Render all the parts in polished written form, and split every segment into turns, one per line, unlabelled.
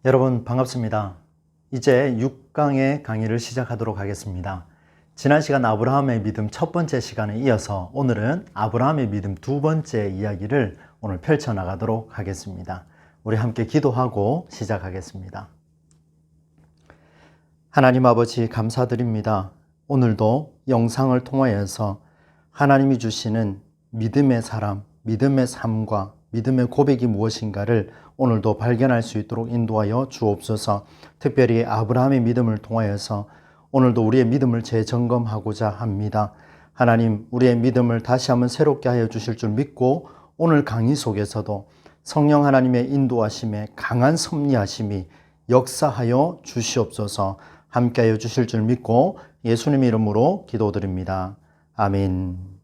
여러분 반갑습니다. 이제 6강의 강의를 시작하도록 하겠습니다. 지난 시간 아브라함의 믿음 첫 번째 시간에 이어서 오늘은 아브라함의 믿음 두 번째 이야기를 오늘 펼쳐나가도록 하겠습니다. 우리 함께 기도하고 시작하겠습니다. 하나님 아버지 감사드립니다. 오늘도 영상을 통하여서 하나님이 주시는 믿음의 사람, 믿음의 삶과 믿음의 고백이 무엇인가를 오늘도 발견할 수 있도록 인도하여 주옵소서. 특별히 아브라함의 믿음을 통하여서 오늘도 우리의 믿음을 재점검하고자 합니다. 하나님, 우리의 믿음을 다시 한번 새롭게 하여 주실 줄 믿고 오늘 강의 속에서도 성령 하나님의 인도하심에 강한 섭리하심이 역사하여 주시옵소서. 함께하여 주실 줄 믿고 예수님의 이름으로 기도드립니다. 아멘.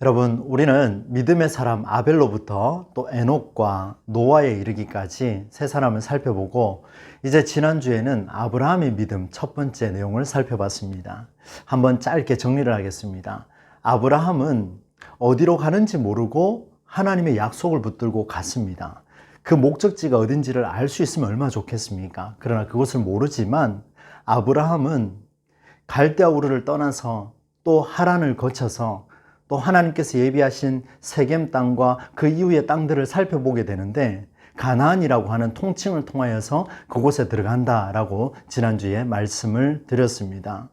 여러분, 우리는 믿음의 사람 아벨로부터 또 에녹과 노아에 이르기까지 세 사람을 살펴보고 이제 지난주에는 아브라함의 믿음 첫 번째 내용을 살펴봤습니다. 한번 짧게 정리를 하겠습니다. 아브라함은 어디로 가는지 모르고 하나님의 약속을 붙들고 갔습니다. 그 목적지가 어딘지를 알 수 있으면 얼마나 좋겠습니까? 그러나 그것을 모르지만 아브라함은 갈대아 우르를 떠나서 또 하란을 거쳐서 또 하나님께서 예비하신 세겜 땅과 그 이후의 땅들을 살펴보게 되는데 가나안이라고 하는 통칭을 통하여서 그곳에 들어간다라고 지난주에 말씀을 드렸습니다.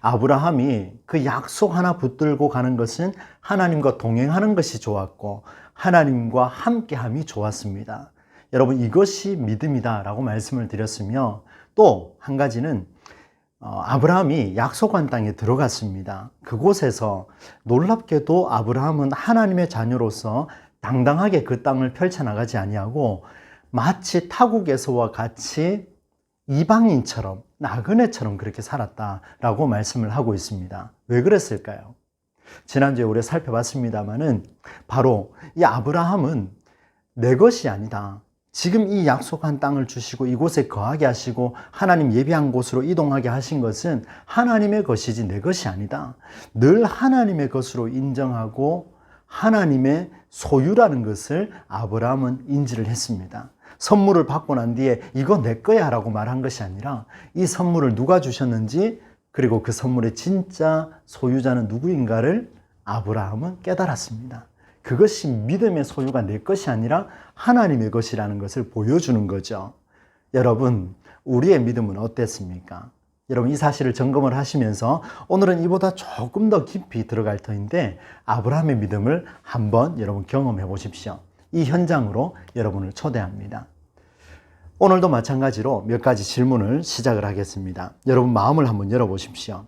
아브라함이 그 약속 하나 붙들고 가는 것은 하나님과 동행하는 것이 좋았고 하나님과 함께함이 좋았습니다. 여러분, 이것이 믿음이다라고 말씀을 드렸으며 또 한 가지는 아브라함이 약속한 땅에 들어갔습니다. 그곳에서 놀랍게도 아브라함은 하나님의 자녀로서 당당하게 그 땅을 펼쳐나가지 아니하고 마치 타국에서와 같이 이방인처럼 나그네처럼 그렇게 살았다라고 말씀을 하고 있습니다. 왜 그랬을까요? 지난주에 우리가 살펴봤습니다마는 바로 이 아브라함은 내 것이 아니다. 지금 이 약속한 땅을 주시고 이곳에 거하게 하시고 하나님 예비한 곳으로 이동하게 하신 것은 하나님의 것이지 내 것이 아니다. 늘 하나님의 것으로 인정하고 하나님의 소유라는 것을 아브라함은 인지를 했습니다. 선물을 받고 난 뒤에 이거 내 거야 라고 말한 것이 아니라 이 선물을 누가 주셨는지 그리고 그 선물의 진짜 소유자는 누구인가를 아브라함은 깨달았습니다. 그것이 믿음의 소유가 내 것이 아니라 하나님의 것이라는 것을 보여주는 거죠. 여러분, 우리의 믿음은 어땠습니까? 여러분, 이 사실을 점검을 하시면서 오늘은 이보다 조금 더 깊이 들어갈 터인데 아브라함의 믿음을 한번 여러분 경험해 보십시오. 이 현장으로 여러분을 초대합니다. 오늘도 마찬가지로 몇 가지 질문을 시작을 하겠습니다. 여러분 마음을 한번 열어보십시오.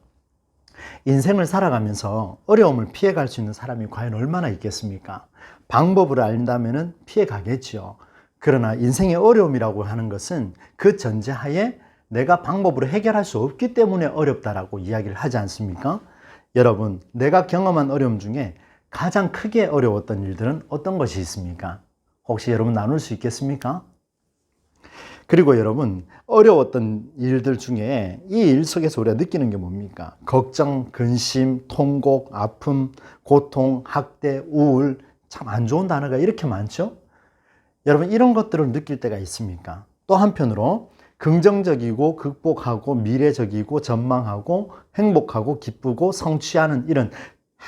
인생을 살아가면서 어려움을 피해갈 수 있는 사람이 과연 얼마나 있겠습니까? 방법을 안다면 피해가겠죠. 그러나 인생의 어려움이라고 하는 것은 그 전제하에 내가 방법으로 해결할 수 없기 때문에 어렵다라고 이야기를 하지 않습니까? 여러분, 내가 경험한 어려움 중에 가장 크게 어려웠던 일들은 어떤 것이 있습니까? 혹시 여러분 나눌 수 있겠습니까? 그리고 여러분, 어려웠던 일들 중에 이 일 속에서 우리가 느끼는 게 뭡니까? 걱정, 근심, 통곡, 아픔, 고통, 학대, 우울, 참 안 좋은 단어가 이렇게 많죠? 여러분, 이런 것들을 느낄 때가 있습니까? 또 한편으로 긍정적이고 극복하고 미래적이고 전망하고 행복하고 기쁘고 성취하는 이런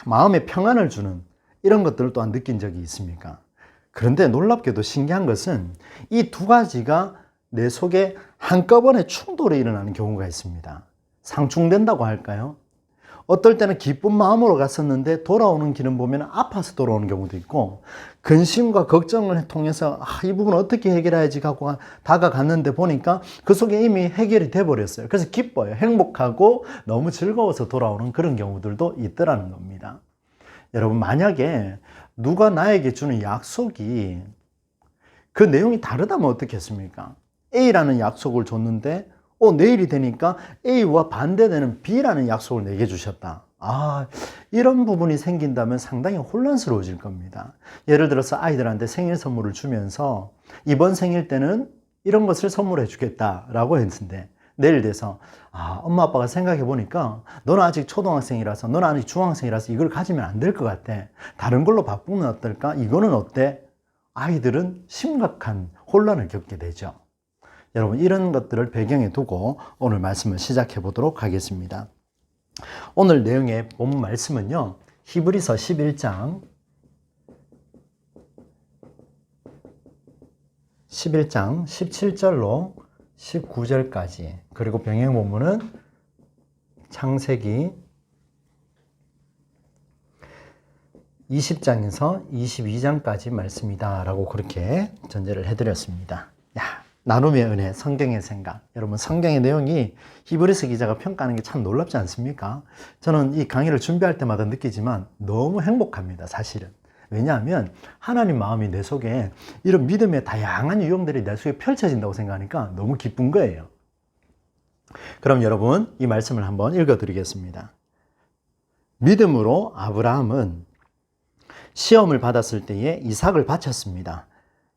마음의 평안을 주는 이런 것들을 또한 느낀 적이 있습니까? 그런데 놀랍게도 신기한 것은 이 두 가지가 내 속에 한꺼번에 충돌이 일어나는 경우가 있습니다. 상충된다고 할까요? 어떨 때는 기쁜 마음으로 갔었는데 돌아오는 길은 보면 아파서 돌아오는 경우도 있고 근심과 걱정을 통해서 이 부분을 어떻게 해결해야지 하고 다가갔는데 보니까 그 속에 이미 해결이 돼버렸어요. 그래서 기뻐요. 행복하고 너무 즐거워서 돌아오는 그런 경우들도 있더라는 겁니다. 여러분, 만약에 누가 나에게 주는 약속이 그 내용이 다르다면 어떻겠습니까? A라는 약속을 줬는데 내일이 되니까 A와 반대되는 B라는 약속을 내게 주셨다. 이런 부분이 생긴다면 상당히 혼란스러워질 겁니다. 예를 들어서 아이들한테 생일 선물을 주면서 이번 생일 때는 이런 것을 선물해 주겠다라고 했는데 내일 돼서 엄마 아빠가 생각해 보니까 너는 아직 초등학생이라서 너는 아직 중학생이라서 이걸 가지면 안 될 것 같아. 다른 걸로 바꾸면 어떨까? 이거는 어때? 아이들은 심각한 혼란을 겪게 되죠. 여러분, 이런 것들을 배경에 두고 오늘 말씀을 시작해 보도록 하겠습니다. 오늘 내용의 본 말씀은요, 히브리서 11장 17절로 19절까지, 그리고 병행 본문은 창세기 20장에서 22장까지 말씀이다 라고 그렇게 전제를 해드렸습니다. 나눔의 은혜, 성경의 생각. 여러분, 성경의 내용이 히브리서 기자가 평가하는 게 참 놀랍지 않습니까? 저는 이 강의를 준비할 때마다 느끼지만 너무 행복합니다, 사실은. 왜냐하면 하나님 마음이 내 속에 이런 믿음의 다양한 유형들이 내 속에 펼쳐진다고 생각하니까 너무 기쁜 거예요. 그럼 여러분, 이 말씀을 한번 읽어드리겠습니다. 믿음으로 아브라함은 시험을 받았을 때에 이삭을 바쳤습니다.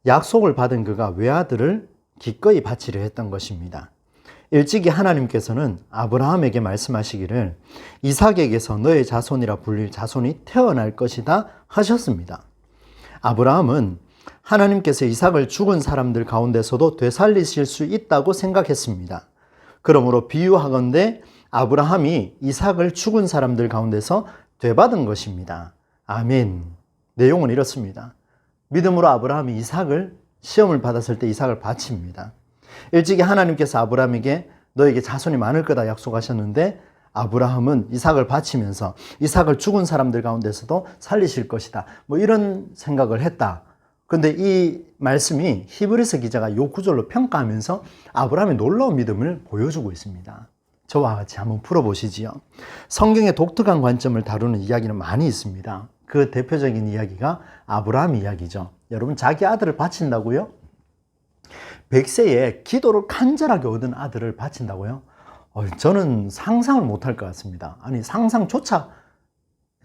약속을 받은 그가 외아들을 기꺼이 바치려 했던 것입니다. 일찍이 하나님께서는 아브라함에게 말씀하시기를 이삭에게서 너의 자손이라 불릴 자손이 태어날 것이다 하셨습니다. 아브라함은 하나님께서 이삭을 죽은 사람들 가운데서도 되살리실 수 있다고 생각했습니다. 그러므로 비유하건대 아브라함이 이삭을 죽은 사람들 가운데서 되받은 것입니다. 아멘. 내용은 이렇습니다. 믿음으로 아브라함이 이삭을 시험을 받았을 때 이삭을 바칩니다. 일찍이 하나님께서 아브라함에게 너에게 자손이 많을 거다 약속하셨는데 아브라함은 이삭을 바치면서 이삭을 죽은 사람들 가운데서도 살리실 것이다, 뭐 이런 생각을 했다. 근데 이 말씀이 히브리서 기자가 요 구절로 평가하면서 아브라함의 놀라운 믿음을 보여주고 있습니다. 저와 같이 한번 풀어보시지요. 성경의 독특한 관점을 다루는 이야기는 많이 있습니다. 그 대표적인 이야기가 아브라함 이야기죠. 여러분, 자기 아들을 바친다고요? 100세에 기도를 간절하게 얻은 아들을 바친다고요? 저는 상상을 못할 것 같습니다. 아니, 상상조차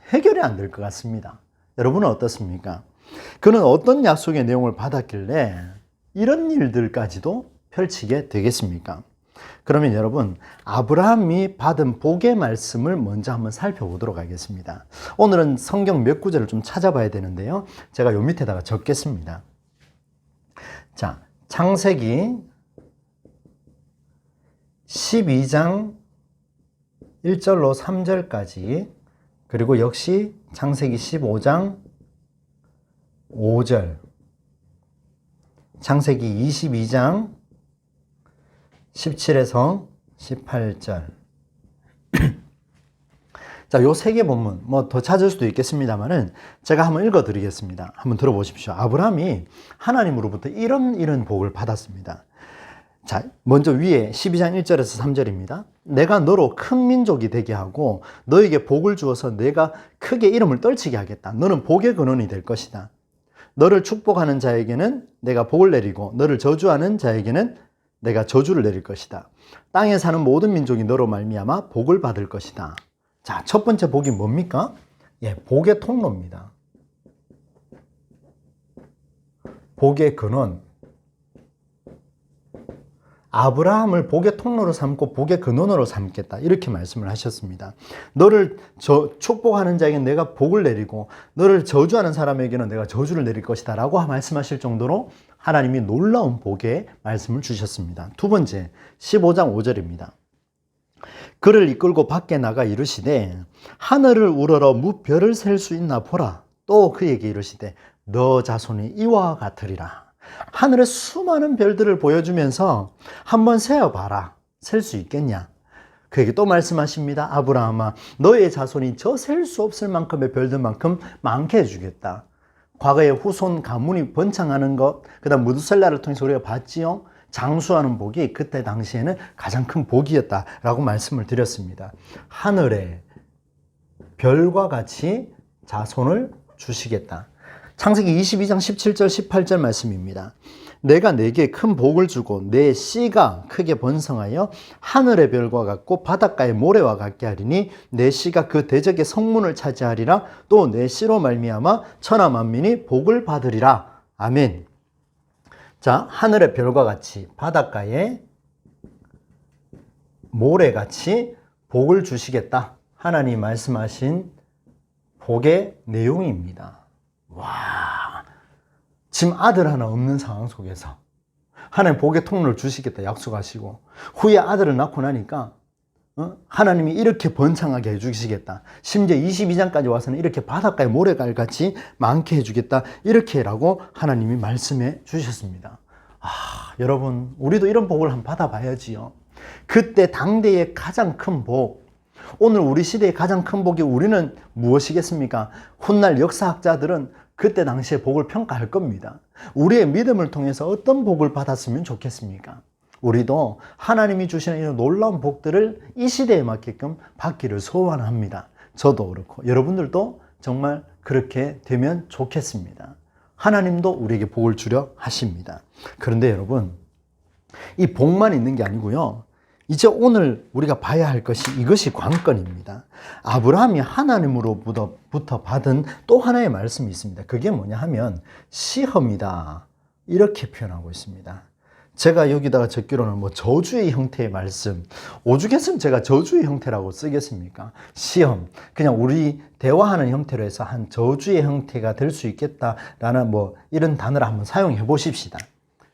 해결이 안 될 것 같습니다. 여러분은 어떻습니까? 그는 어떤 약속의 내용을 받았길래 이런 일들까지도 펼치게 되겠습니까? 그러면 여러분, 아브라함이 받은 복의 말씀을 먼저 한번 살펴보도록 하겠습니다. 오늘은 성경 몇 구절을 좀 찾아봐야 되는데요. 제가 요 밑에다가 적겠습니다. 자, 창세기 12장 1절로 3절까지, 그리고 역시 창세기 15장 5절, 창세기 22장 17에서 18절. 자, 요 세 개 본문, 뭐 더 찾을 수도 있겠습니다만은 제가 한번 읽어 드리겠습니다. 한번 들어보십시오. 아브라함이 하나님으로부터 이런 복을 받았습니다. 자, 먼저 위에 12장 1절에서 3절입니다. 내가 너로 큰 민족이 되게 하고 너에게 복을 주어서 내가 크게 이름을 떨치게 하겠다. 너는 복의 근원이 될 것이다. 너를 축복하는 자에게는 내가 복을 내리고 너를 저주하는 자에게는 내가 저주를 내릴 것이다. 땅에 사는 모든 민족이 너로 말미암아 복을 받을 것이다. 자, 첫 번째 복이 뭡니까? 복의 통로입니다. 복의 근원. 아브라함을 복의 통로로 삼고 복의 근원으로 삼겠다, 이렇게 말씀을 하셨습니다. 너를 축복하는 자에게는 내가 복을 내리고 너를 저주하는 사람에게는 내가 저주를 내릴 것이다 라고 말씀하실 정도로 하나님이 놀라운 복의 말씀을 주셨습니다. 두 번째, 15장 5절입니다. 그를 이끌고 밖에 나가 이르시되 하늘을 우러러 무별을 셀 수 있나 보라. 또 그에게 이르시되 너 자손이 이와 같으리라. 하늘의 수많은 별들을 보여주면서 한번 세어봐라. 셀 수 있겠냐? 그에게 또 말씀하십니다. 아브라함아, 너의 자손이 저 셀 수 없을 만큼의 별들만큼 많게 해주겠다. 과거에 후손 가문이 번창하는 것, 그 다음 무드셀라를 통해서 우리가 봤지요. 장수하는 복이 그때 당시에는 가장 큰 복이었다라고 말씀을 드렸습니다. 하늘에 별과 같이 자손을 주시겠다. 창세기 22장 17절 18절 말씀입니다. 내가 내게 큰 복을 주고 내 씨가 크게 번성하여 하늘의 별과 같고 바닷가의 모래와 같게 하리니 내 씨가 그 대적의 성문을 차지하리라. 또 내 씨로 말미암아 천하 만민이 복을 받으리라. 아멘. 자, 하늘의 별과 같이 바닷가의 모래같이 복을 주시겠다. 하나님 말씀하신 복의 내용입니다. 와, 지금 아들 하나 없는 상황 속에서 하나님 복의 통로를 주시겠다 약속하시고, 후에 아들을 낳고 나니까 하나님이 이렇게 번창하게 해주시겠다. 심지어 22장까지 와서는 이렇게 바닷가에 모래알 같이 많게 해주겠다. 이렇게라고 하나님이 말씀해 주셨습니다. 여러분, 우리도 이런 복을 한번 받아봐야지요. 그때 당대의 가장 큰 복, 오늘 우리 시대의 가장 큰 복이 우리는 무엇이겠습니까? 훗날 역사학자들은 그때 당시의 복을 평가할 겁니다. 우리의 믿음을 통해서 어떤 복을 받았으면 좋겠습니까? 우리도 하나님이 주시는 이런 놀라운 복들을 이 시대에 맞게끔 받기를 소원합니다. 저도 그렇고 여러분들도 정말 그렇게 되면 좋겠습니다. 하나님도 우리에게 복을 주려 하십니다. 그런데 여러분, 이 복만 있는 게 아니고요. 이제 오늘 우리가 봐야 할 것이 이것이 관건입니다. 아브라함이 하나님으로부터 받은 또 하나의 말씀이 있습니다. 그게 뭐냐 하면 시험이다. 이렇게 표현하고 있습니다. 제가 여기다가 적기로는 저주의 형태의 말씀, 오죽했으면 제가 저주의 형태라고 쓰겠습니까? 시험, 그냥 우리 대화하는 형태로 해서 한 저주의 형태가 될 수 있겠다라는 이런 단어를 한번 사용해 보십시다.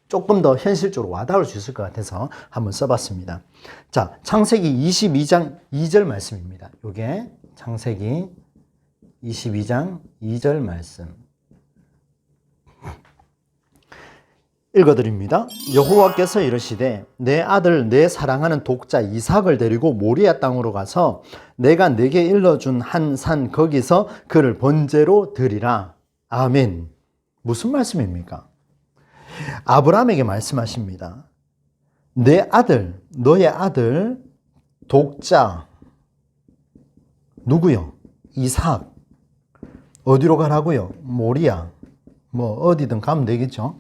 조금 더 현실적으로 와닿을 수 있을 것 같아서 한번 써봤습니다. 자, 창세기 22장 2절 말씀입니다. 요게 창세기 22장 2절 말씀. 읽어드립니다. 여호와께서 이르시되 내 아들 내 사랑하는 독자 이삭을 데리고 모리아 땅으로 가서 내가 네게 일러준 한 산 거기서 그를 번제로 드리라. 아멘. 무슨 말씀입니까? 아브라함에게 말씀하십니다. 내 아들, 너의 아들 독자 누구요? 이삭. 어디로 가라고요? 모리아. 어디든 가면 되겠죠.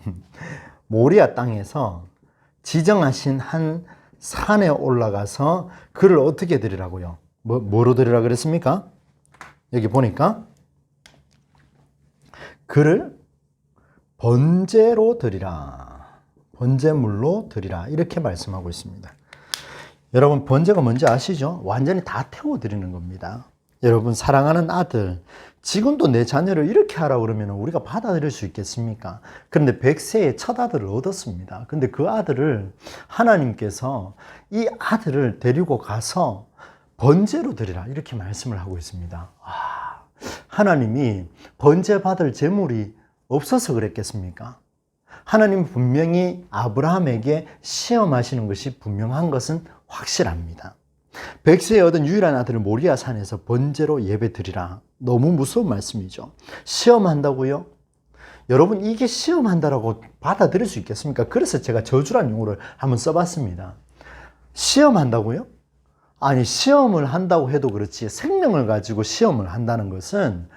모리아 땅에서 지정하신 한 산에 올라가서 그를 어떻게 드리라고요? 뭐로 드리라 그랬습니까? 여기 보니까 그를 번제로 드리라. 번제물로 드리라. 이렇게 말씀하고 있습니다. 여러분, 번제가 뭔지 아시죠? 완전히 다 태워드리는 겁니다. 여러분, 사랑하는 아들, 지금도 내 자녀를 이렇게 하라고 그러면 우리가 받아들일 수 있겠습니까? 그런데 100세의 첫 아들을 얻었습니다. 근데 그 아들을 하나님께서 이 아들을 데리고 가서 번제로 드리라. 이렇게 말씀을 하고 있습니다. 하나님이 번제 받을 재물이 없어서 그랬겠습니까? 하나님 분명히 아브라함에게 시험하시는 것이 분명한 것은 확실합니다. 100세에 얻은 유일한 아들을 모리아 산에서 번제로 예배 드리라. 너무 무서운 말씀이죠. 시험한다고요? 여러분, 이게 시험한다라고 받아들일 수 있겠습니까? 그래서 제가 저주란 용어를 한번 써봤습니다. 시험한다고요? 아니, 시험을 한다고 해도 그렇지 생명을 가지고 시험을 한다는 것은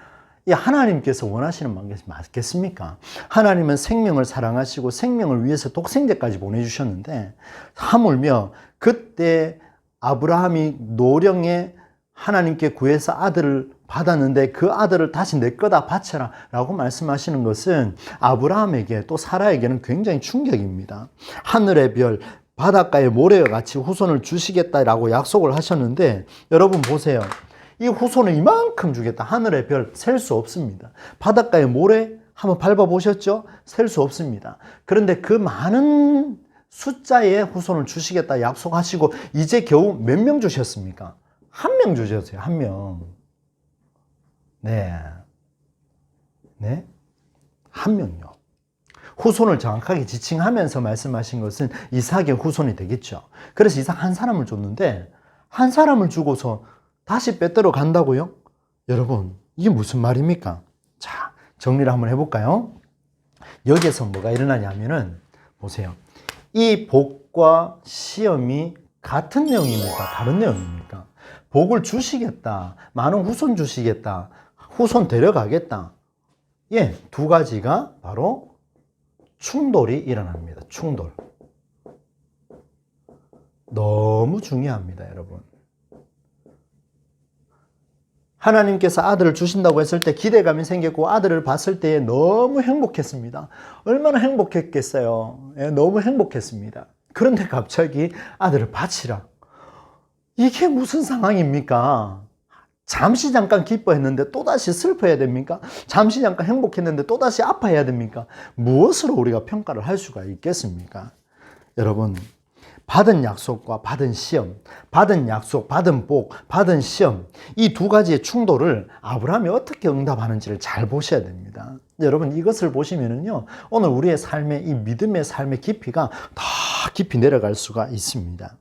하나님께서 원하시는 것이 맞겠습니까? 하나님은 생명을 사랑하시고 생명을 위해서 독생자까지 보내주셨는데, 하물며 그때 아브라함이 노령에 하나님께 구해서 아들을 받았는데 그 아들을 다시 내 거다 바쳐라 라고 말씀하시는 것은 아브라함에게 또 사라에게는 굉장히 충격입니다. 하늘의 별, 바닷가의 모래와 같이 후손을 주시겠다라고 약속을 하셨는데, 여러분 보세요. 이 후손은 이만큼 주겠다. 하늘의 별 셀 수 없습니다. 바닷가의 모래 한번 밟아보셨죠? 셀 수 없습니다. 그런데 그 많은 숫자의 후손을 주시겠다 약속하시고 이제 겨우 몇 명 주셨습니까? 한 명 주셨어요. 한 명. 네. 한 명요. 후손을 정확하게 지칭하면서 말씀하신 것은 이삭의 후손이 되겠죠. 그래서 이삭 한 사람을 줬는데 한 사람을 주고서 다시 빼들어 간다고요? 여러분, 이게 무슨 말입니까? 자, 정리를 한번 해볼까요? 여기에서 뭐가 일어나냐면은 보세요. 이 복과 시험이 같은 내용입니까? 다른 내용입니까? 복을 주시겠다. 많은 후손 주시겠다. 후손 데려가겠다. 두 가지가 바로 충돌이 일어납니다. 충돌. 너무 중요합니다, 여러분. 하나님께서 아들을 주신다고 했을 때 기대감이 생겼고 아들을 봤을 때 너무 행복했습니다. 얼마나 행복했겠어요. 너무 행복했습니다. 그런데 갑자기 아들을 바치라. 이게 무슨 상황입니까? 잠시 잠깐 기뻐했는데 또다시 슬퍼해야 됩니까? 잠시 잠깐 행복했는데 또다시 아파해야 됩니까? 무엇으로 우리가 평가를 할 수가 있겠습니까? 여러분, 받은 약속과 받은 시험, 받은 약속, 받은 복, 받은 시험, 이 두 가지의 충돌을 아브라함이 어떻게 응답하는지를 잘 보셔야 됩니다. 여러분, 이것을 보시면은요, 오늘 우리의 삶의 이 믿음의 삶의 깊이가 더 깊이 내려갈 수가 있습니다.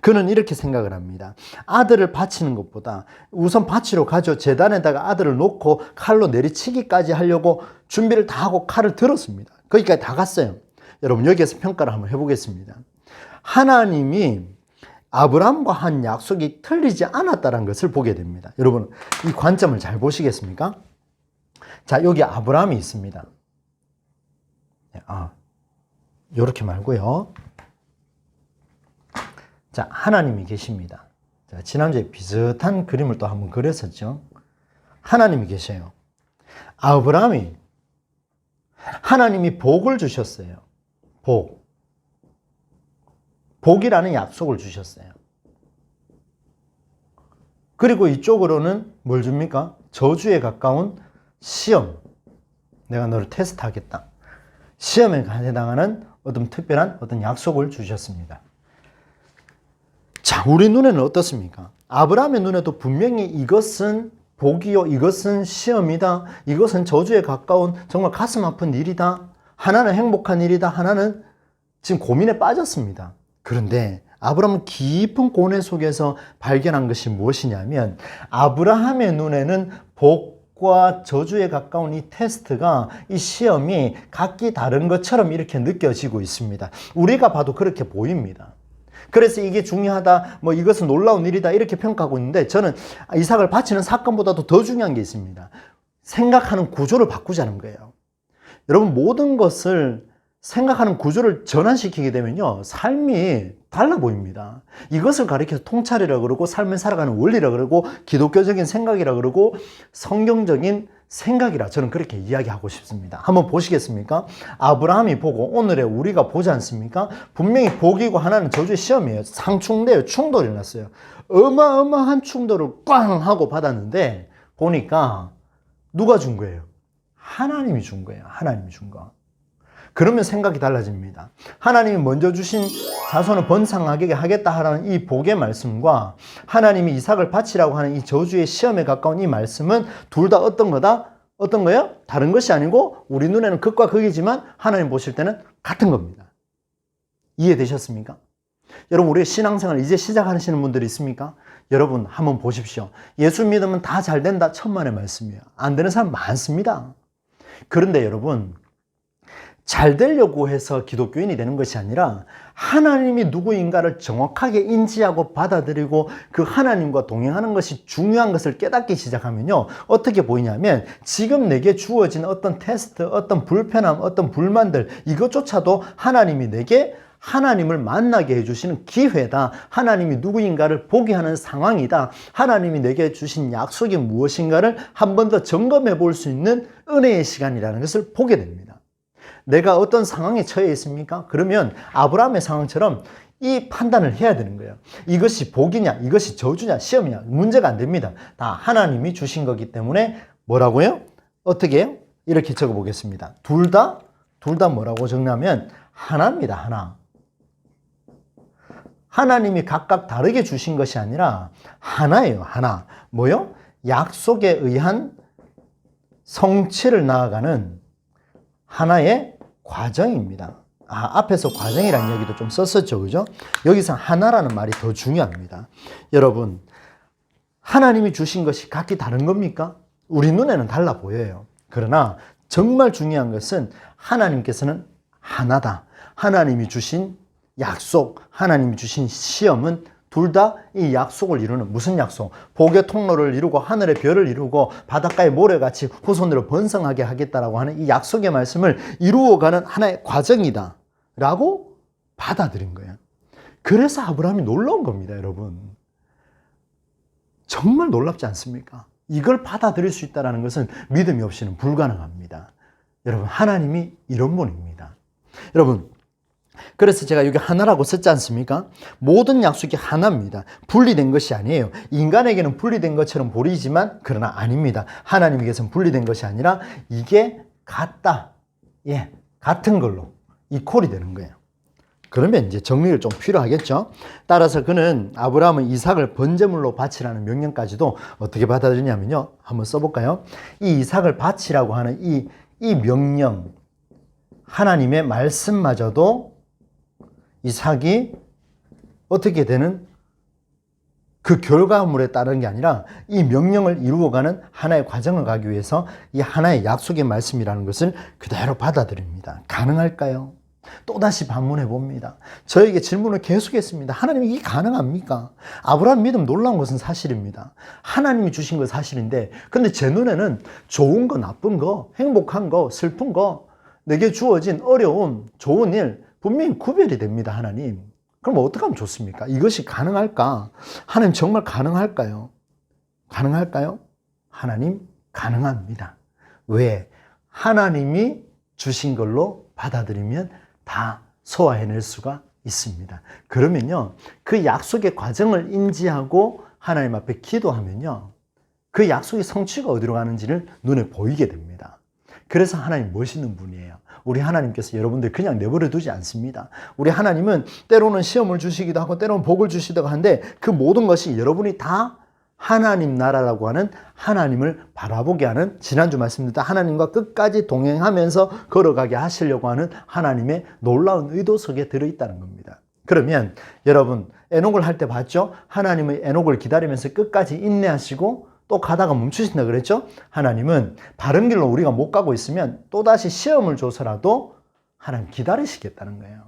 그는 이렇게 생각을 합니다. 아들을 바치는 것보다 우선 바치러 가죠. 제단에다가 아들을 놓고 칼로 내리치기까지 하려고 준비를 다 하고 칼을 들었습니다. 거기까지 다 갔어요. 여러분, 여기에서 평가를 한번 해보겠습니다. 하나님이 아브라함과 한 약속이 틀리지 않았다는 것을 보게 됩니다. 여러분, 이 관점을 잘 보시겠습니까? 자, 여기 아브라함이 있습니다. 이렇게 말고요. 자, 하나님이 계십니다. 자, 지난주에 비슷한 그림을 또 한번 그렸었죠. 하나님이 계셔요. 하나님이 복을 주셨어요. 복이라는 약속을 주셨어요. 그리고 이쪽으로는 뭘 줍니까? 저주에 가까운 시험. 내가 너를 테스트하겠다. 시험에 해당하는 어떤 특별한 어떤 약속을 주셨습니다. 자, 우리 눈에는 어떻습니까? 아브라함의 눈에도 분명히 이것은 복이요, 이것은 시험이다, 이것은 저주에 가까운 정말 가슴 아픈 일이다, 하나는 행복한 일이다, 하나는 지금 고민에 빠졌습니다. 그런데 아브라함은 깊은 고뇌 속에서 발견한 것이 무엇이냐면, 아브라함의 눈에는 복과 저주에 가까운 이 테스트가, 이 시험이 각기 다른 것처럼 이렇게 느껴지고 있습니다. 우리가 봐도 그렇게 보입니다. 그래서 이게 중요하다, 이것은 놀라운 일이다, 이렇게 평가하고 있는데, 저는 이삭을 바치는 사건보다도 더 중요한 게 있습니다. 생각하는 구조를 바꾸자는 거예요. 여러분, 모든 것을 생각하는 구조를 전환시키게 되면요, 삶이 달라 보입니다. 이것을 가리켜서 통찰이라 그러고, 삶을 살아가는 원리라 그러고, 기독교적인 생각이라 그러고, 성경적인 생각이라 저는 그렇게 이야기하고 싶습니다. 한번 보시겠습니까? 아브라함이 보고 오늘의 우리가 보지 않습니까? 분명히 복이고 하나는 저주의 시험이에요. 상충돼요. 충돌이 났어요. 어마어마한 충돌을 꽝 하고 받았는데, 보니까 누가 준 거예요? 하나님이 준 거예요. 하나님이 준 거. 그러면 생각이 달라집니다. 하나님이 먼저 주신 자손을 번성하게 하겠다 하라는 이 복의 말씀과 하나님이 이삭을 바치라고 하는 이 저주의 시험에 가까운 이 말씀은 둘 다 어떤 거다? 어떤 거예요? 다른 것이 아니고 우리 눈에는 극과 극이지만 하나님 보실 때는 같은 겁니다. 이해되셨습니까? 여러분, 우리의 신앙생활 이제 시작하시는 분들이 있습니까? 여러분, 한번 보십시오. 예수 믿으면 다 잘 된다, 천만의 말씀이에요. 안 되는 사람 많습니다. 그런데 여러분, 잘 되려고 해서 기독교인이 되는 것이 아니라 하나님이 누구인가를 정확하게 인지하고 받아들이고 그 하나님과 동행하는 것이 중요한 것을 깨닫기 시작하면요, 어떻게 보이냐면 지금 내게 주어진 어떤 테스트, 어떤 불편함, 어떤 불만들, 이것조차도 하나님이 내게 하나님을 만나게 해주시는 기회다. 하나님이 누구인가를 보게 하는 상황이다. 하나님이 내게 주신 약속이 무엇인가를 한 번 더 점검해 볼 수 있는 은혜의 시간이라는 것을 보게 됩니다. 내가 어떤 상황에 처해 있습니까? 그러면 아브라함의 상황처럼 이 판단을 해야 되는 거예요. 이것이 복이냐, 이것이 저주냐, 시험이냐, 문제가 안 됩니다. 다 하나님이 주신 거기 때문에 뭐라고요? 어떻게 해요? 이렇게 적어보겠습니다. 둘 다 뭐라고 적냐면 하나입니다. 하나. 하나님이 각각 다르게 주신 것이 아니라 하나예요. 하나. 뭐요? 약속에 의한 성취를 나아가는 하나의 과정입니다. 앞에서 과정이라는 얘기도 좀 썼었죠. 그죠? 여기서 하나라는 말이 더 중요합니다. 여러분, 하나님이 주신 것이 각기 다른 겁니까? 우리 눈에는 달라 보여요. 그러나 정말 중요한 것은 하나님께서는 하나다. 하나님이 주신 약속, 하나님이 주신 시험은 둘 다 이 약속을 이루는, 무슨 약속? 복의 통로를 이루고 하늘의 별을 이루고 바닷가의 모래같이 후손으로 번성하게 하겠다라고 하는 이 약속의 말씀을 이루어가는 하나의 과정이다 라고 받아들인 거예요. 그래서 아브라함이 놀라운 겁니다. 여러분, 정말 놀랍지 않습니까? 이걸 받아들일 수 있다는 것은 믿음이 없이는 불가능합니다. 여러분, 하나님이 이런 분입니다. 여러분, 그래서 제가 여기 하나라고 썼지 않습니까? 모든 약속이 하나입니다. 분리된 것이 아니에요. 인간에게는 분리된 것처럼 보이지만 그러나 아닙니다. 하나님에게서는 분리된 것이 아니라 이게 같다. 같은 걸로 이퀄이 되는 거예요. 그러면 이제 정리를 좀 필요하겠죠. 따라서 그는 아브라함은 이삭을 번제물로 바치라는 명령까지도 어떻게 받아들이냐면요. 한번 써볼까요? 이 이삭을 바치라고 하는 이 명령, 하나님의 말씀마저도 이삭이 어떻게 되는 그 결과물에 따른 게 아니라 이 명령을 이루어가는 하나의 과정을 가기 위해서 이 하나의 약속의 말씀이라는 것을 그대로 받아들입니다. 가능할까요? 또다시 반문해 봅니다. 저에게 질문을 계속했습니다. 하나님 이게 가능합니까? 아브라함 믿음 놀라운 것은 사실입니다. 하나님이 주신 건 사실인데 근데 제 눈에는 좋은 거 나쁜 거 행복한 거 슬픈 거 내게 주어진 어려움 좋은 일 분명히 구별이 됩니다. 하나님. 그럼 어떻게 하면 좋습니까? 이것이 가능할까? 하나님 정말 가능할까요? 가능할까요? 하나님 가능합니다. 왜? 하나님이 주신 걸로 받아들이면 다 소화해낼 수가 있습니다. 그러면요, 그 약속의 과정을 인지하고 하나님 앞에 기도하면요, 그 약속의 성취가 어디로 가는지를 눈에 보이게 됩니다. 그래서 하나님 멋있는 분이에요. 우리 하나님께서 여러분들 그냥 내버려 두지 않습니다. 우리 하나님은 때로는 시험을 주시기도 하고 때로는 복을 주시기도 하는데 그 모든 것이 여러분이 다 하나님 나라라고 하는 하나님을 바라보게 하는 지난주 말씀드렸다 하나님과 끝까지 동행하면서 걸어가게 하시려고 하는 하나님의 놀라운 의도 속에 들어있다는 겁니다. 그러면 여러분 에녹을 할 때 봤죠? 하나님의 에녹을 기다리면서 끝까지 인내하시고 또 가다가 멈추신다 그랬죠? 하나님은 바른 길로 우리가 못 가고 있으면 또다시 시험을 줘서라도 하나님 기다리시겠다는 거예요.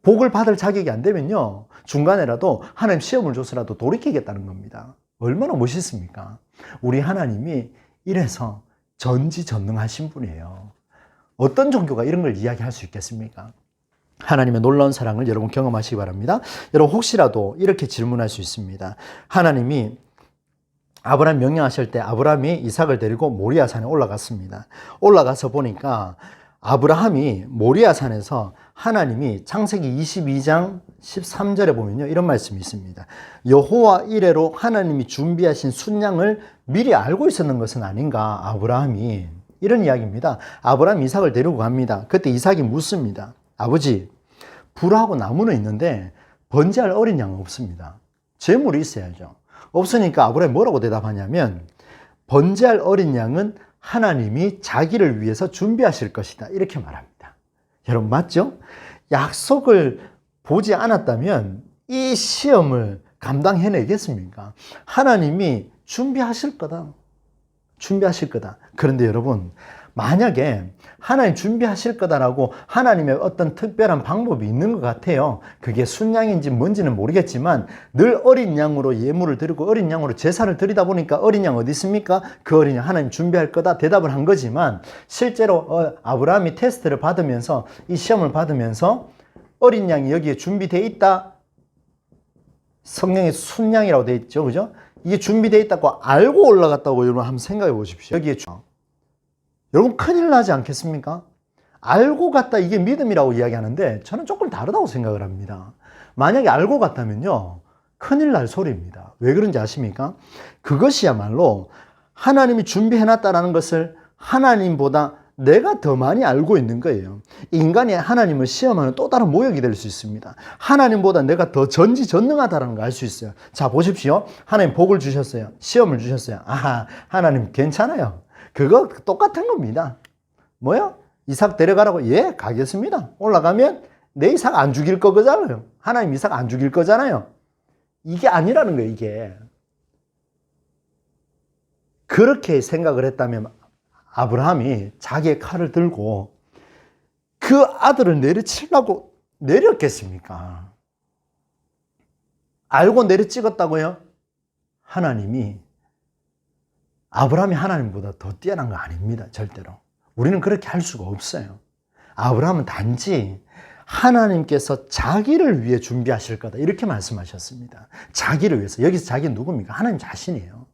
복을 받을 자격이 안 되면요, 중간에라도 하나님 시험을 줘서라도 돌이키겠다는 겁니다. 얼마나 멋있습니까? 우리 하나님이 이래서 전지전능하신 분이에요. 어떤 종교가 이런 걸 이야기할 수 있겠습니까? 하나님의 놀라운 사랑을 여러분 경험하시기 바랍니다. 여러분 혹시라도 이렇게 질문할 수 있습니다. 하나님이 아브라함 명령하실 때 아브라함이 이삭을 데리고 모리아산에 올라갔습니다. 올라가서 보니까 아브라함이 모리아산에서 하나님이 창세기 22장 13절에 보면요, 이런 말씀이 있습니다. 여호와 이레로 하나님이 준비하신 순양을 미리 알고 있었는 것은 아닌가, 아브라함이. 이런 이야기입니다. 아브라함이 이삭을 데리고 갑니다. 그때 이삭이 묻습니다. 아버지, 불하고 나무는 있는데 번제할 어린 양은 없습니다. 제물이 있어야죠. 없으니까 아브라함이 뭐라고 대답하냐면 번제할 어린 양은 하나님이 자기를 위해서 준비하실 것이다, 이렇게 말합니다. 여러분 맞죠? 약속을 보지 않았다면 이 시험을 감당해내겠습니까? 하나님이 준비하실 거다. 준비하실 거다. 그런데 여러분 만약에 하나님 준비하실 거다라고 하나님의 어떤 특별한 방법이 있는 것 같아요. 그게 순양인지 뭔지는 모르겠지만 늘 어린 양으로 예물을 드리고 어린 양으로 제사를 드리다 보니까 어린 양 어디 있습니까? 그 어린 양 하나님 준비할 거다 대답을 한 거지만 실제로 아브라함이 테스트를 받으면서 이 시험을 받으면서 어린 양이 여기에 준비되어 있다. 성경에 순양이라고 되어 있죠. 그죠? 이게 준비되어 있다고 알고 올라갔다고 여러분 한번 생각해 보십시오. 여기에 여러분 큰일 나지 않겠습니까? 알고 갔다 이게 믿음이라고 이야기하는데 저는 조금 다르다고 생각을 합니다. 만약에 알고 갔다면요, 큰일 날 소리입니다. 왜 그런지 아십니까? 그것이야말로 하나님이 준비해놨다는 것을 하나님보다 내가 더 많이 알고 있는 거예요. 인간이 하나님을 시험하는 또 다른 모욕이 될 수 있습니다. 하나님보다 내가 더 전지전능하다는 걸 알 수 있어요. 자 보십시오. 하나님 복을 주셨어요. 시험을 주셨어요. 아하, 하나님 괜찮아요. 그거 똑같은 겁니다. 뭐요? 이삭 데려가라고? 예, 가겠습니다. 올라가면 내 이삭 안 죽일 거잖아요. 하나님 이삭 안 죽일 거잖아요. 이게 아니라는 거예요, 이게. 그렇게 생각을 했다면 아브라함이 자기의 칼을 들고 그 아들을 내려치려고 내렸겠습니까? 알고 내려찍었다고요? 하나님이 아브라함이 하나님보다 더 뛰어난 거 아닙니다. 절대로. 우리는 그렇게 할 수가 없어요. 아브라함은 단지 하나님께서 자기를 위해 준비하실 거다, 이렇게 말씀하셨습니다. 자기를 위해서. 여기서 자기는 누굽니까? 하나님 자신이에요.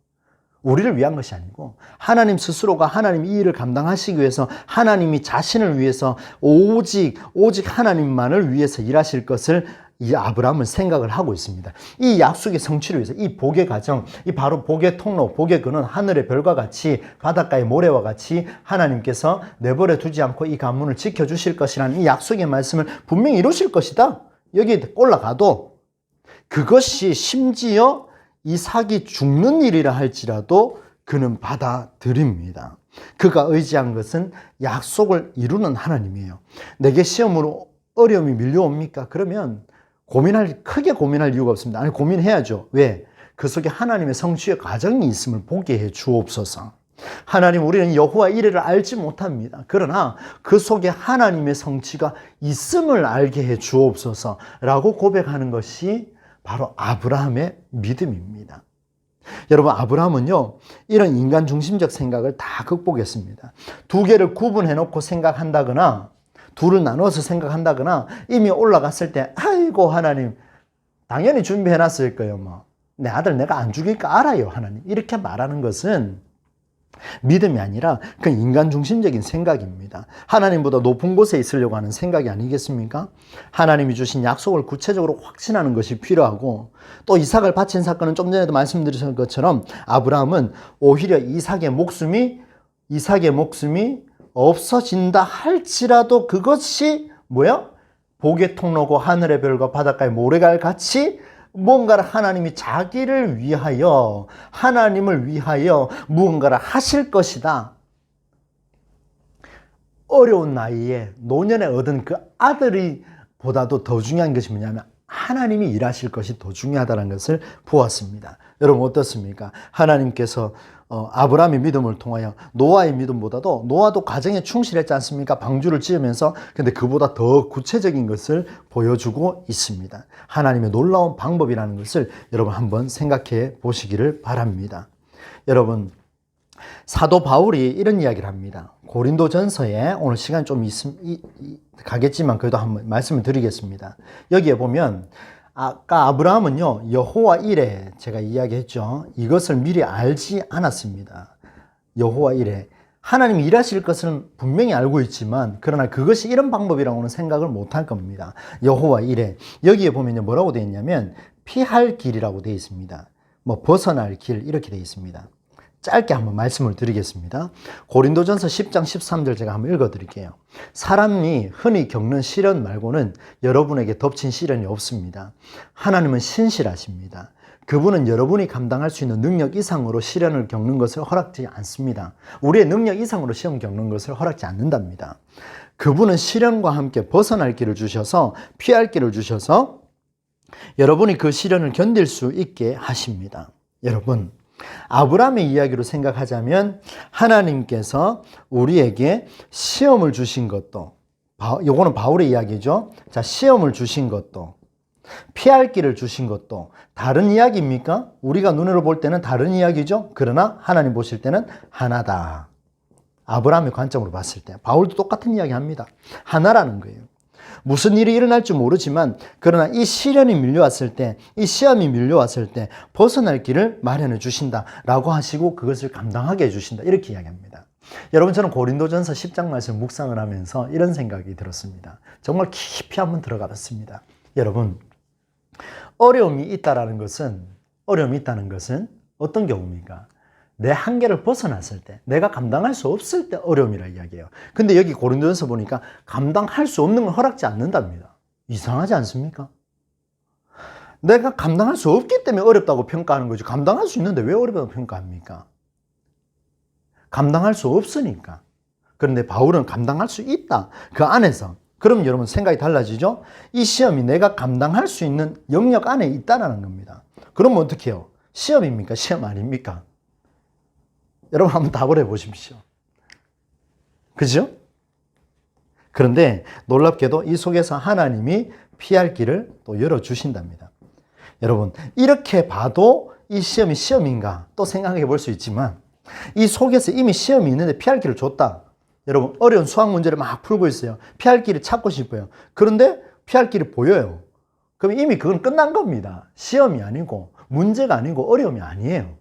우리를 위한 것이 아니고 하나님 스스로가 하나님 이 일을 감당하시기 위해서 하나님이 자신을 위해서 오직 하나님만을 위해서 일하실 것을 이 아브라함은 생각을 하고 있습니다. 이 약속의 성취를 위해서 이 복의 가정, 이 바로 복의 통로, 복의 근원, 하늘의 별과 같이 바닷가의 모래와 같이 하나님께서 내버려 두지 않고 이 가문을 지켜주실 것이라는 이 약속의 말씀을 분명히 이루실 것이다. 여기에 올라가도 그것이 심지어 이삭이 죽는 일이라 할지라도 그는 받아들입니다. 그가 의지한 것은 약속을 이루는 하나님이에요. 내게 시험으로 어려움이 밀려옵니까? 그러면 크게 고민할 이유가 없습니다. 아니, 고민해야죠. 왜? 그 속에 하나님의 성취의 과정이 있음을 보게 해 주옵소서. 하나님, 우리는 여호와 이레를 알지 못합니다. 그러나 그 속에 하나님의 성취가 있음을 알게 해 주옵소서 라고 고백하는 것이 바로 아브라함의 믿음입니다. 여러분, 아브라함은요, 이런 인간 중심적 생각을 다 극복했습니다. 두 개를 구분해 놓고 생각한다거나 둘을 나눠서 생각한다거나 이미 올라갔을 때 아이고 하나님 당연히 준비해 놨을 거예요. 뭐. 내 아들 내가 안 죽일까 알아요 하나님. 이렇게 말하는 것은 믿음이 아니라 그 인간 중심적인 생각입니다. 하나님보다 높은 곳에 있으려고 하는 생각이 아니겠습니까? 하나님이 주신 약속을 구체적으로 확신하는 것이 필요하고 또 이삭을 바친 사건은 좀 전에도 말씀드린 것처럼 아브라함은 오히려 이삭의 목숨이 없어진다 할지라도 그것이 뭐야? 복의 통로고 하늘의 별과 바닷가의 모래갈 같이 뭔가를 하나님이 자기를 위하여 하나님을 위하여 무언가를 하실 것이다. 어려운 나이에 노년에 얻은 그 아들이 보다도 더 중요한 것이 뭐냐면 하나님이 일하실 것이 더 중요하다는 것을 보았습니다. 여러분 어떻습니까? 하나님께서 아브라함의 믿음을 통하여 노아의 믿음보다도 노아도 가정에 충실했지 않습니까? 방주를 지으면서 근데 그보다 더 구체적인 것을 보여주고 있습니다. 하나님의 놀라운 방법이라는 것을 여러분 한번 생각해 보시기를 바랍니다. 여러분 사도 바울이 이런 이야기를 합니다. 고린도전서에 오늘 시간 좀 가겠지만 그래도 한번 말씀을 드리겠습니다. 여기에 보면 아까 아브라함은요 여호와 이레 제가 이야기했죠. 이것을 미리 알지 않았습니다. 여호와 이레 하나님이 일하실 것은 분명히 알고 있지만 그러나 그것이 이런 방법이라고는 생각을 못할 겁니다. 여호와 이레 여기에 보면 뭐라고 되어 있냐면 피할 길이라고 되어 있습니다. 뭐 벗어날 길 이렇게 되어 있습니다. 짧게 한번 말씀을 드리겠습니다. 고린도전서 10장 13절 제가 한번 읽어드릴게요. 사람이 흔히 겪는 시련 말고는 여러분에게 덮친 시련이 없습니다. 하나님은 신실하십니다. 그분은 여러분이 감당할 수 있는 능력 이상으로 시련을 겪는 것을 허락지 않습니다. 우리의 능력 이상으로 시험 겪는 것을 허락지 않는답니다. 그분은 시련과 함께 벗어날 길을 주셔서 피할 길을 주셔서 여러분이 그 시련을 견딜 수 있게 하십니다. 여러분 아브라함의 이야기로 생각하자면 하나님께서 우리에게 시험을 주신 것도 요거는 바울의 이야기죠. 자, 시험을 주신 것도 피할 길을 주신 것도 다른 이야기입니까? 우리가 눈으로 볼 때는 다른 이야기죠. 그러나 하나님 보실 때는 하나다. 아브라함의 관점으로 봤을 때 바울도 똑같은 이야기 합니다. 하나라는 거예요. 무슨 일이 일어날지 모르지만 그러나 이 시련이 밀려왔을 때 이 시험이 밀려왔을 때 벗어날 길을 마련해 주신다라고 하시고 그것을 감당하게 해주신다 이렇게 이야기합니다. 여러분 저는 고린도전서 10장 말씀 묵상을 하면서 이런 생각이 들었습니다. 정말 깊이 한번 들어가 봤습니다. 여러분 어려움이 있다는 것은 어떤 경우입니까? 내 한계를 벗어났을 때 내가 감당할 수 없을 때 어려움이라 이야기해요. 근데 여기 고린도전서 보니까 감당할 수 없는 걸 허락지 않는답니다. 이상하지 않습니까? 내가 감당할 수 없기 때문에 어렵다고 평가하는 거지 감당할 수 있는데 왜 어렵다고 평가합니까? 감당할 수 없으니까. 그런데 바울은 감당할 수 있다. 그 안에서. 그럼 여러분 생각이 달라지죠? 이 시험이 내가 감당할 수 있는 영역 안에 있다는 겁니다. 그러면 어떻게 해요? 시험입니까? 시험 아닙니까? 여러분 한번 답을 해보십시오. 그죠? 그런데 놀랍게도 이 속에서 하나님이 피할 길을 또 열어주신답니다. 여러분 이렇게 봐도 이 시험이 시험인가 또 생각해 볼 수 있지만 이 속에서 이미 시험이 있는데 피할 길을 줬다. 여러분 어려운 수학 문제를 막 풀고 있어요. 피할 길을 찾고 싶어요. 그런데 피할 길이 보여요. 그럼 이미 그건 끝난 겁니다. 시험이 아니고 문제가 아니고 어려움이 아니에요.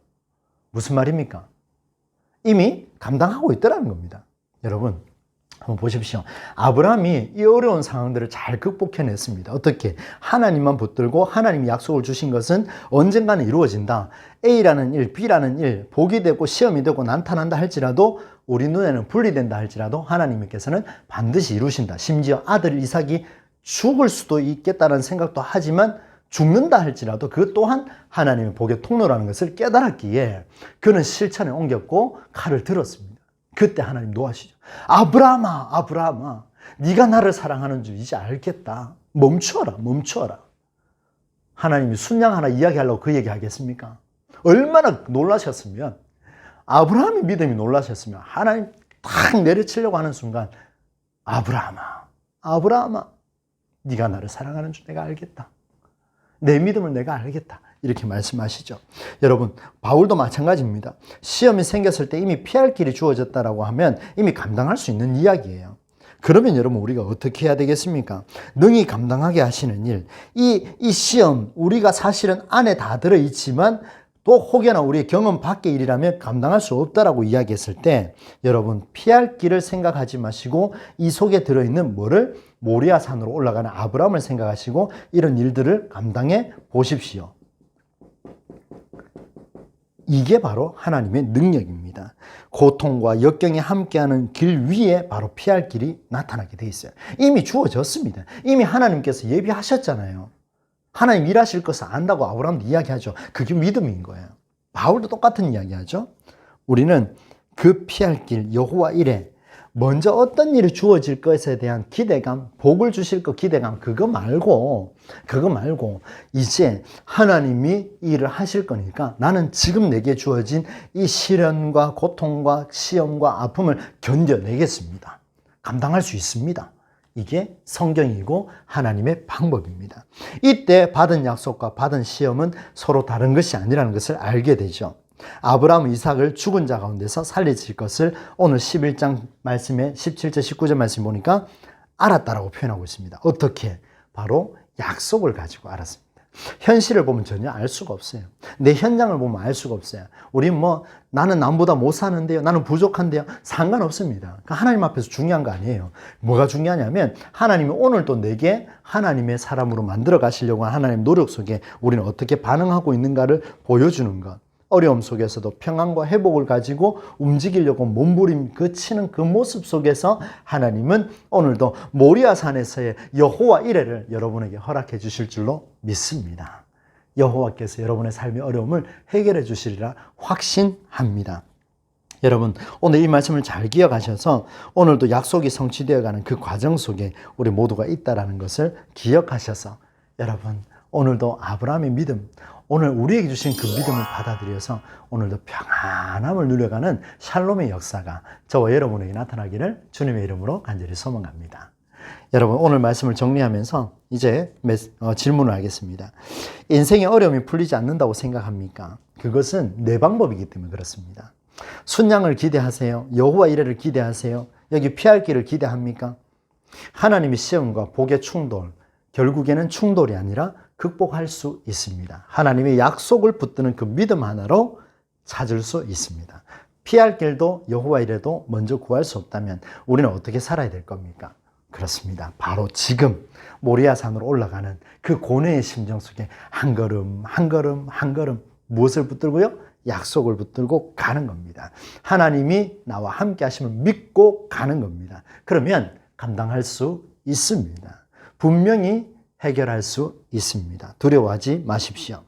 무슨 말입니까? 이미 감당하고 있더라는 겁니다. 여러분 한번 보십시오. 아브라함이 이 어려운 상황들을 잘 극복해냈습니다. 어떻게? 하나님만 붙들고 하나님이 약속을 주신 것은 언젠가는 이루어진다. A라는 일, B라는 일, 복이 되고 시험이 되고 나타난다 할지라도 우리 눈에는 분리된다 할지라도 하나님께서는 반드시 이루신다. 심지어 아들 이삭이 죽을 수도 있겠다는 생각도 하지만 죽는다 할지라도 그 또한 하나님의 복의 통로라는 것을 깨달았기에 그는 실천에 옮겼고 칼을 들었습니다. 그때 하나님 노하시죠. 아브라함아, 아브라함아, 네가 나를 사랑하는 줄 이제 알겠다. 멈추어라, 멈추어라. 하나님이 순양 하나 이야기하려고 그 얘기 하겠습니까? 얼마나 놀라셨으면, 아브라함의 믿음이 놀라셨으면 하나님 탁 내려치려고 하는 순간 아브라함아, 아브라함아, 네가 나를 사랑하는 줄 내가 알겠다. 내 믿음을 내가 알겠다. 이렇게 말씀하시죠. 여러분, 바울도 마찬가지입니다. 시험이 생겼을 때 이미 피할 길이 주어졌다라고 하면 이미 감당할 수 있는 이야기예요. 그러면 여러분 우리가 어떻게 해야 되겠습니까? 능히 감당하게 하시는 일, 이 시험 우리가 사실은 안에 다 들어있지만 또 혹여나 우리의 경험 밖의 일이라면 감당할 수 없다라고 이야기했을 때 여러분 피할 길을 생각하지 마시고 이 속에 들어있는 뭐를 모리아 산으로 올라가는 아브라함을 생각하시고 이런 일들을 감당해 보십시오. 이게 바로 하나님의 능력입니다. 고통과 역경이 함께하는 길 위에 바로 피할 길이 나타나게 돼 있어요. 이미 주어졌습니다. 이미 하나님께서 예비하셨잖아요. 하나님 일하실 것을 안다고 아브라함도 이야기하죠. 그게 믿음인 거예요. 바울도 똑같은 이야기하죠. 우리는 그 피할 길 여호와 이레, 먼저 어떤 일이 주어질 것에 대한 기대감, 복을 주실 것 기대감, 그거 말고 이제 하나님이 일을 하실 거니까 나는 지금 내게 주어진 이 시련과 고통과 시험과 아픔을 견뎌내겠습니다. 감당할 수 있습니다. 이게 성경이고 하나님의 방법입니다. 이때 받은 약속과 받은 시험은 서로 다른 것이 아니라는 것을 알게 되죠. 아브라함은 이삭을 죽은 자 가운데서 살리실 것을 오늘 11장 말씀에 17절 19절 말씀 보니까 알았다라고 표현하고 있습니다. 어떻게? 바로 약속을 가지고 알았습니다. 현실을 보면 전혀 알 수가 없어요. 내 현장을 보면 알 수가 없어요. 우리 나는 남보다 못 사는데요, 나는 부족한데요, 상관없습니다. 그러니까 하나님 앞에서 중요한 거 아니에요. 뭐가 중요하냐면 하나님이 오늘도 내게 하나님의 사람으로 만들어 가시려고 하는 하나님의 노력 속에 우리는 어떻게 반응하고 있는가를 보여주는 것. 어려움 속에서도 평안과 회복을 가지고 움직이려고 몸부림 치는 그 모습 속에서 하나님은 오늘도 모리아 산에서의 여호와 이레를 여러분에게 허락해 주실 줄로 믿습니다. 여호와께서 여러분의 삶의 어려움을 해결해 주시리라 확신합니다. 여러분, 오늘 이 말씀을 잘 기억하셔서 오늘도 약속이 성취되어가는 그 과정 속에 우리 모두가 있다는 것을 기억하셔서 여러분, 오늘도 아브라함의 믿음, 오늘 우리에게 주신 그 믿음을 받아들여서 오늘도 평안함을 누려가는 샬롬의 역사가 저와 여러분에게 나타나기를 주님의 이름으로 간절히 소망합니다. 여러분, 오늘 말씀을 정리하면서 이제 질문을 하겠습니다. 인생의 어려움이 풀리지 않는다고 생각합니까? 그것은 내 방법이기 때문에 그렇습니다. 순양을 기대하세요? 여호와 이레를 기대하세요? 여기 피할 길을 기대합니까? 하나님의 시험과 복의 충돌, 결국에는 충돌이 아니라 극복할 수 있습니다. 하나님의 약속을 붙드는 그 믿음 하나로 찾을 수 있습니다. 피할 길도 여호와 이레도 먼저 구할 수 없다면 우리는 어떻게 살아야 될 겁니까? 그렇습니다. 바로 지금 모리아 산으로 올라가는 그 고뇌의 심정 속에 한 걸음 한 걸음 한 걸음 무엇을 붙들고요? 약속을 붙들고 가는 겁니다. 하나님이 나와 함께 하심을 믿고 가는 겁니다. 그러면 감당할 수 있습니다. 분명히 해결할 수 있습니다. 두려워하지 마십시오.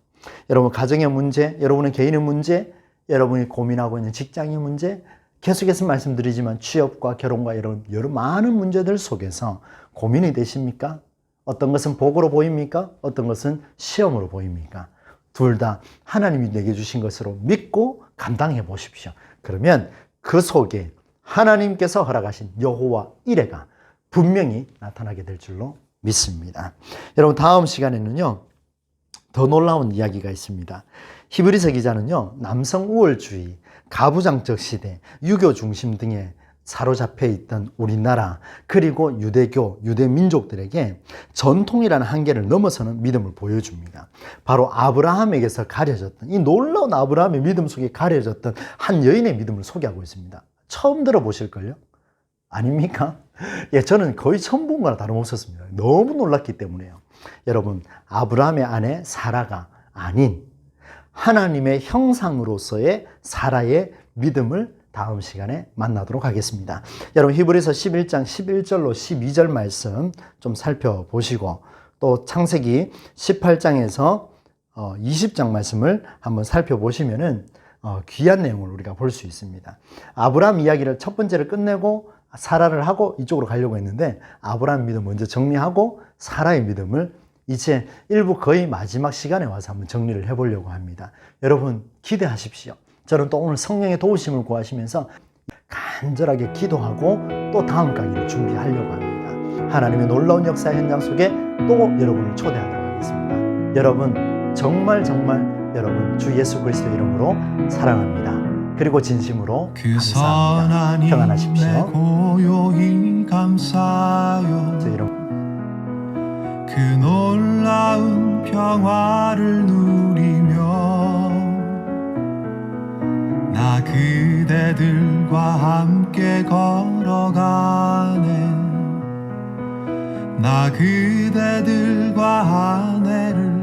여러분 가정의 문제, 여러분의 개인의 문제, 여러분이 고민하고 있는 직장의 문제, 계속해서 말씀드리지만 취업과 결혼과 이런 여러 많은 문제들 속에서 고민이 되십니까? 어떤 것은 복으로 보입니까? 어떤 것은 시험으로 보입니까? 둘 다 하나님이 내게 주신 것으로 믿고 감당해 보십시오. 그러면 그 속에 하나님께서 허락하신 여호와 이레가 분명히 나타나게 될 줄로 믿습니다. 여러분 다음 시간에는요 더 놀라운 이야기가 있습니다. 히브리서 기자는요 남성 우월주의, 가부장적 시대, 유교 중심 등에 사로잡혀 있던 우리나라 그리고 유대교, 유대민족들에게 전통이라는 한계를 넘어서는 믿음을 보여줍니다. 바로 아브라함에게서 가려졌던 이 놀라운 아브라함의 믿음 속에 가려졌던 한 여인의 믿음을 소개하고 있습니다. 처음 들어보실걸요? 아닙니까? 예, 저는 거의 처음 본 거나 다름없었습니다. 너무 놀랐기 때문에요. 여러분, 아브라함의 아내 사라가 아닌 하나님의 형상으로서의 사라의 믿음을 다음 시간에 만나도록 하겠습니다. 여러분, 히브리서 11장 11절로 12절 말씀 좀 살펴보시고, 또 창세기 18장에서 20장 말씀을 한번 살펴보시면은 귀한 내용을 우리가 볼 수 있습니다. 아브라함 이야기를 첫 번째를 끝내고 사라를 하고 이쪽으로 가려고 했는데, 아브라함 믿음 먼저 정리하고 사라의 믿음을 이제 일부 거의 마지막 시간에 와서 한번 정리를 해보려고 합니다. 여러분, 기대하십시오. 저는 또 오늘 성령의 도우심을 구하시면서 간절하게 기도하고 또 다음 강의를 준비하려고 합니다. 하나님의 놀라운 역사 현장 속에 또 여러분을 초대하도록 하겠습니다. 여러분, 정말 여러분 주 예수 그리스도 이름으로 사랑합니다. 그리고 진심으로 감사합니다. 평안하십시오.
고요히 감사요.
저 이름
그 놀라운 평화를 누리며 나 그대들과 함께 걸어가네. 나 그대들과 아내를